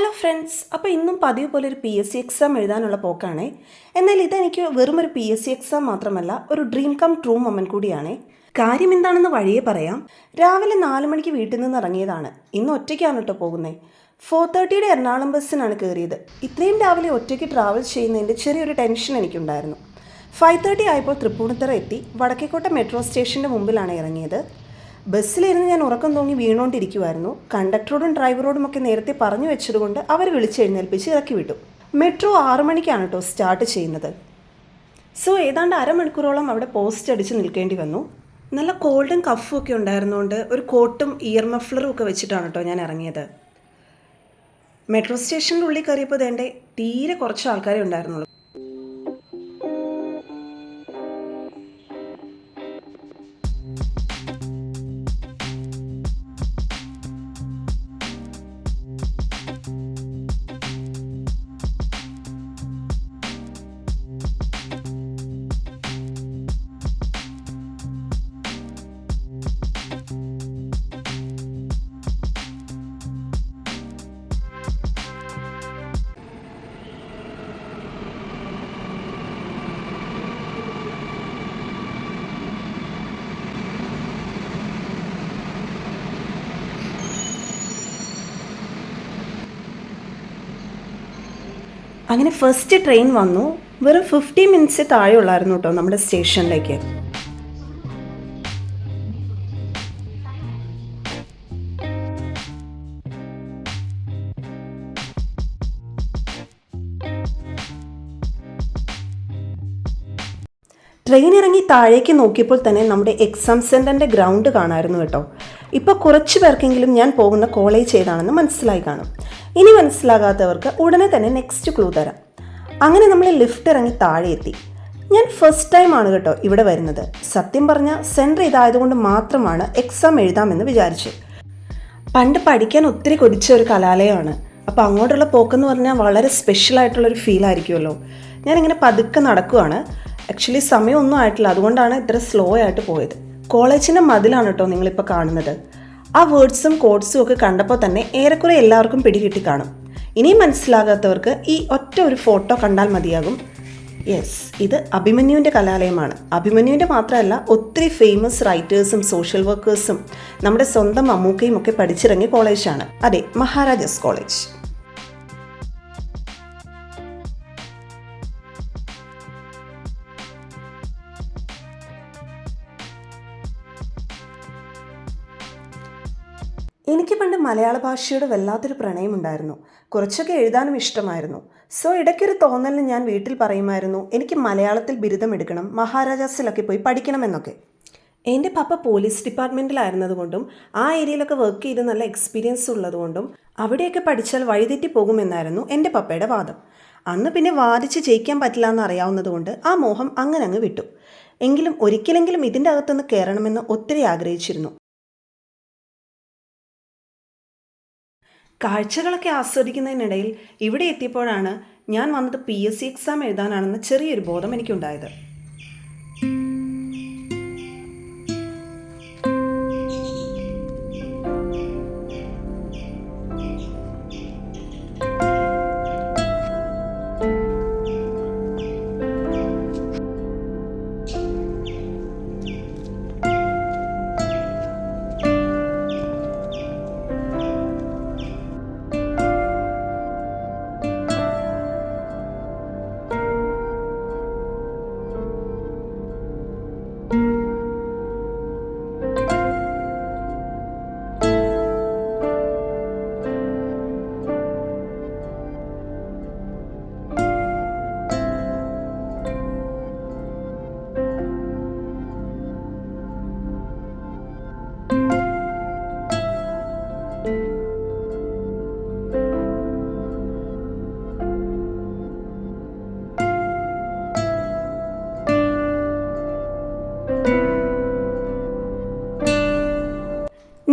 Hello friends, അപ്പോൾ ഇന്നും പതിവ് പോലെ ഒരു PSC എക്സാം എഴുതാനുള്ള പോക്കാണേ. എന്നാൽ ഇതെനിക്ക് വെറും ഒരു PSC എക്സാം മാത്രമല്ല, ഒരു ഡ്രീം കം ട്രൂ മൊമെൻറ്റ് കൂടിയാണേ. കാര്യം എന്താണെന്ന് വഴിയേ പറയാം. രാവിലെ 4 മണിക്ക് വീട്ടിൽ നിന്ന് ഇറങ്ങിയതാണ്. ഇന്ന് ഒറ്റയ്ക്കാണ് കേട്ടോ പോകുന്നത്. 4:30 എറണാകുളം ബസ്സിനാണ് കയറിയത്. ഇത്രയും രാവിലെ ഒറ്റയ്ക്ക് ട്രാവൽ ചെയ്യുന്നതിൻ്റെ ചെറിയൊരു ടെൻഷൻ എനിക്കുണ്ടായിരുന്നു. 5:30 ആയപ്പോൾ തൃപ്പൂണിത്തുറ എത്തി. വടക്കേക്കോട്ട മെട്രോ സ്റ്റേഷൻ്റെ മുമ്പിലാണ് ഇറങ്ങിയത്. ബസ്സിലിരുന്ന് ഞാൻ ഉറക്കം തൂങ്ങി വീണുകൊണ്ടിരിക്കുമായിരുന്നു. കണ്ടക്ടറോടും ഡ്രൈവറോടുമൊക്കെ നേരത്തെ പറഞ്ഞു വെച്ചതുകൊണ്ട് അവർ വിളിച്ചെഴുന്നേൽപ്പിച്ച് ഇറക്കി വിട്ടു. മെട്രോ 6 മണിക്കാണ് കേട്ടോ സ്റ്റാർട്ട് ചെയ്യുന്നത്. സോ ഏതാണ്ട് അരമണിക്കൂറോളം അവിടെ പോസ്റ്റ് അടിച്ച് നിൽക്കേണ്ടി വന്നു. നല്ല കോൾഡും കഫും ഒക്കെ ഉണ്ടായിരുന്നുകൊണ്ട് ഒരു കോട്ടും ഇയർ മഫ്ലറും ഒക്കെ വെച്ചിട്ടാണ് കേട്ടോ ഞാൻ ഇറങ്ങിയത്. മെട്രോ സ്റ്റേഷൻ്റെ ഉള്ളിൽ കയറിയപ്പോൾ വേണ്ടേ തീരെ കുറച്ച് ആൾക്കാരെ ഉണ്ടായിരുന്നുള്ളൂ. അങ്ങനെ ഫസ്റ്റ് ട്രെയിൻ വന്നു. വെറും 50 മിനിറ്റ്സ് താഴെയുള്ളായിരുന്നു കേട്ടോ നമ്മുടെ സ്റ്റേഷനിലേക്ക്. ട്രെയിൻ ഇറങ്ങി താഴേക്ക് നോക്കിയപ്പോൾ തന്നെ നമ്മുടെ എക്സാം സെൻറ്ററിൻ്റെ ഗ്രൗണ്ട് കാണാമായിരുന്നു കേട്ടോ. ഇപ്പോൾ കുറച്ച് പേർക്കെങ്കിലും ഞാൻ പോകുന്ന കോളേജ് ഏതാണെന്ന് മനസ്സിലായി കാണും. ഇനി മനസ്സിലാകാത്തവർക്ക് ഉടനെ തന്നെ നെക്സ്റ്റ് ക്ലൂ തരാം. അങ്ങനെ നമ്മൾ ലിഫ്റ്റ് ഇറങ്ങി താഴെ എത്തി. ഞാൻ ഫസ്റ്റ് ടൈമാണ് കേട്ടോ ഇവിടെ വരുന്നത്. സത്യം പറഞ്ഞാൽ സെൻറ്റർ ഇതായതുകൊണ്ട് മാത്രമാണ് എക്സാം എഴുതാമെന്ന് വിചാരിച്ചു. പണ്ട് പഠിക്കാൻ ഒത്തിരി കൊതിച്ച ഒരു കലാലയമാണ്. അപ്പോൾ അങ്ങോട്ടുള്ള പോക്കെന്ന് പറഞ്ഞാൽ വളരെ സ്പെഷ്യലായിട്ടുള്ളൊരു ഫീലായിരിക്കുമല്ലോ. ഞാനിങ്ങനെ പതുക്കെ നടക്കുവാണ്. ആക്ച്വലി സമയമൊന്നും ആയിട്ടില്ല, അതുകൊണ്ടാണ് ഇത്ര സ്ലോ ആയിട്ട് പോയത്. കോളേജിൻ്റെ മതിലാണ് കേട്ടോ നിങ്ങളിപ്പോൾ കാണുന്നത്. ആ വേർഡ്സും കോഡ്സും ഒക്കെ കണ്ടപ്പോൾ തന്നെ ഏറെക്കുറെ എല്ലാവർക്കും പിടികിട്ടി കാണും. ഇനിയും മനസ്സിലാകാത്തവർക്ക് ഈ ഒറ്റ ഒരു ഫോട്ടോ കണ്ടാൽ മതിയാകും. യെസ്, ഇത് അഭിമന്യുവിൻ്റെ കലാലയമാണ്. അഭിമന്യുവിൻ്റെ മാത്രമല്ല, ഒത്തിരി ഫേമസ് റൈറ്റേഴ്സും സോഷ്യൽ വർക്കേഴ്സും നമ്മുടെ സ്വന്തം മമ്മൂക്കയും ഒക്കെ പഠിച്ചിറങ്ങിയ കോളേജാണ്. അതെ, മഹാരാജാസ് കോളേജ്. എനിക്ക് പണ്ട് മലയാള ഭാഷയോട് വല്ലാത്തൊരു പ്രണയമുണ്ടായിരുന്നു. കുറച്ചൊക്കെ എഴുതാനും ഇഷ്ടമായിരുന്നു. സോ ഇടയ്ക്കൊരു തോന്നലിന് ഞാൻ വീട്ടിൽ പറയുമായിരുന്നു, എനിക്ക് മലയാളത്തിൽ ബിരുദം എടുക്കണം, മഹാരാജാസിലൊക്കെ പോയി പഠിക്കണമെന്നൊക്കെ. എൻ്റെ പപ്പ പോലീസ് ഡിപ്പാർട്ട്മെൻറ്റിലായിരുന്നതുകൊണ്ടും ആ ഏരിയയിലൊക്കെ വർക്ക് ചെയ്ത് നല്ല എക്സ്പീരിയൻസ് ഉള്ളതുകൊണ്ടും അവിടെയൊക്കെ പഠിച്ചാൽ വഴിതെറ്റി പോകുമെന്നായിരുന്നു എൻ്റെ പപ്പയുടെ വാദം. അന്ന് പിന്നെ വാദിച്ച് ജയിക്കാൻ പറ്റില്ല എന്ന് അറിയാവുന്നതുകൊണ്ട് ആ മോഹം അങ്ങനെ അങ്ങ് വിട്ടു. എങ്കിലും ഒരിക്കലെങ്കിലും ഇതിൻ്റെ അകത്തുനിന്ന് കയറണമെന്ന് ഒത്തിരി ആഗ്രഹിച്ചിരുന്നു. കാഴ്ചകളൊക്കെ ആസ്വദിക്കുന്നതിനിടയിൽ ഇവിടെ എത്തിയപ്പോഴാണ് ഞാൻ വന്നത് PSC എക്സാം എഴുതാനാണെന്ന് ചെറിയൊരു ബോധം എനിക്കുണ്ടായത്.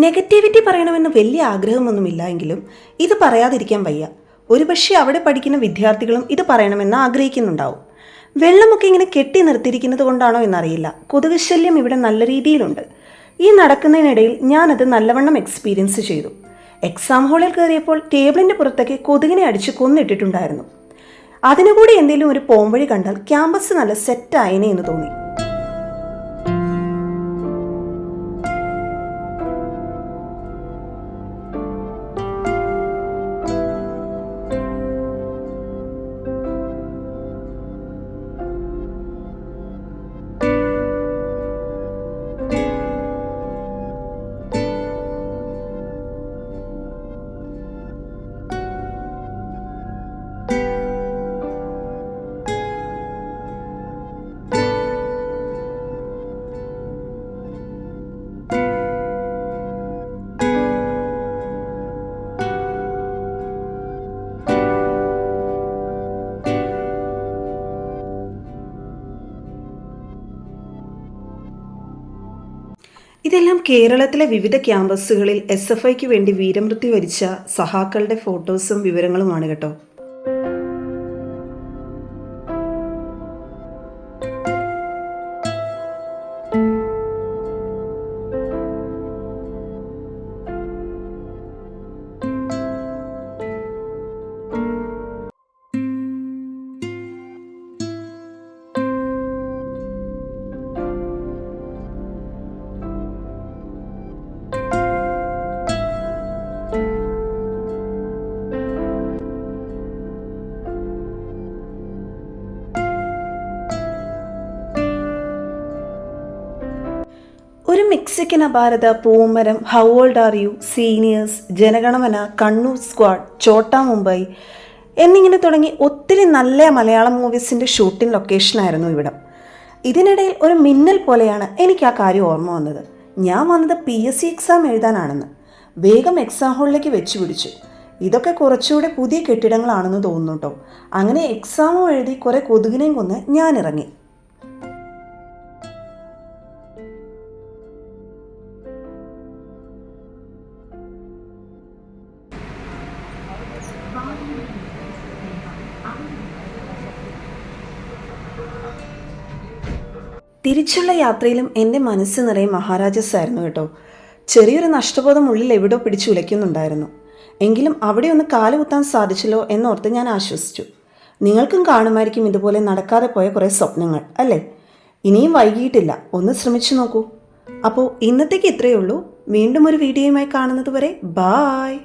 നെഗറ്റിവിറ്റി പറയണമെന്ന് വലിയ ആഗ്രഹമൊന്നുമില്ല എങ്കിലും ഇത് പറയാതിരിക്കാൻ വയ്യ. ഒരുപക്ഷെ അവിടെ പഠിക്കുന്ന വിദ്യാർത്ഥികളും ഇത് പറയണമെന്ന് ആഗ്രഹിക്കുന്നുണ്ടാവും. വെള്ളമൊക്കെ ഇങ്ങനെ കെട്ടി നിർത്തിയിരിക്കുന്നത് കൊണ്ടാണോ എന്നറിയില്ല, കൊതുക് ശല്യം ഇവിടെ നല്ല രീതിയിലുണ്ട്. ഈ നടക്കുന്നതിനിടയിൽ ഞാനത് നല്ലവണ്ണം എക്സ്പീരിയൻസ് ചെയ്തു. എക്സാം ഹാളിൽ കയറിയപ്പോൾ ടേബിളിൻ്റെ പുറത്തേക്ക് കൊതുകിനെ അടിച്ച് കൊന്നിട്ടിട്ടുണ്ടായിരുന്നു. അതിനുകൂടി എന്തെങ്കിലും ഒരു പോംവഴി കണ്ടാൽ ക്യാമ്പസ് നല്ല സെറ്റായേനെ എന്ന് തോന്നി. ഇതെല്ലാം കേരളത്തിലെ വിവിധ ക്യാമ്പസുകളിൽ SFIക്ക് വേണ്ടി വീരമൃത്യു വരിച്ച സഹാക്കളുടെ ഫോട്ടോസും വിവരങ്ങളുമാണ് കേട്ടോ. ഒരു മെക്സിക്കൻ അപാരത, Poomaram, how old are you, seniors, Janaganamana, Kannur squad, Chotta Mumbai എന്നിങ്ങനെ തുടങ്ങി ഒത്തിരി നല്ല മലയാളം മൂവീസിൻ്റെ ഷൂട്ടിംഗ് ലൊക്കേഷനായിരുന്നു ഇവിടം. ഇതിനിടയിൽ ഒരു മിന്നൽ പോലെയാണ് എനിക്ക് ആ കാര്യം ഓർമ്മ വന്നത്. ഞാൻ വന്നത് PSC എക്സാം എഴുതാനാണെന്ന്. വേഗം എക്സാം ഹാളിലേക്ക് വെച്ച് പിടിച്ചു. ഇതൊക്കെ കുറച്ചുകൂടെ പുതിയ കെട്ടിടങ്ങളാണെന്ന് തോന്നുന്നു കേട്ടോ. അങ്ങനെ എക്സാമും എഴുതി കുറേ കൊതുകിനെയും കൊന്ന് ഞാൻ ഇറങ്ങി. തിരിച്ചുള്ള യാത്രയിലും എൻ്റെ മനസ്സ് നിറയെ മഹാരാജാസ് ആയിരുന്നു കേട്ടോ. ചെറിയൊരു നഷ്ടബോധം ഉള്ളിൽ എവിടോ പിടിച്ചു ഉലയ്ക്കുന്നുണ്ടായിരുന്നു. എങ്കിലും അവിടെ ഒന്ന് കാലുകുത്താൻ സാധിച്ചല്ലോ എന്നോർത്ത് ഞാൻ ആശ്വസിച്ചു. നിങ്ങൾക്കും കാണുമായിരിക്കും ഇതുപോലെ നടക്കാതെ പോയ കുറേ സ്വപ്നങ്ങൾ അല്ലേ? ഇനിയും വൈകിയിട്ടില്ല, ഒന്ന് ശ്രമിച്ചു നോക്കൂ. അപ്പോൾ ഇന്നത്തേക്ക് ഇത്രയേ ഉള്ളൂ. വീണ്ടും ഒരു വീഡിയോയുമായി കാണുന്നത് വരെ ബായ്.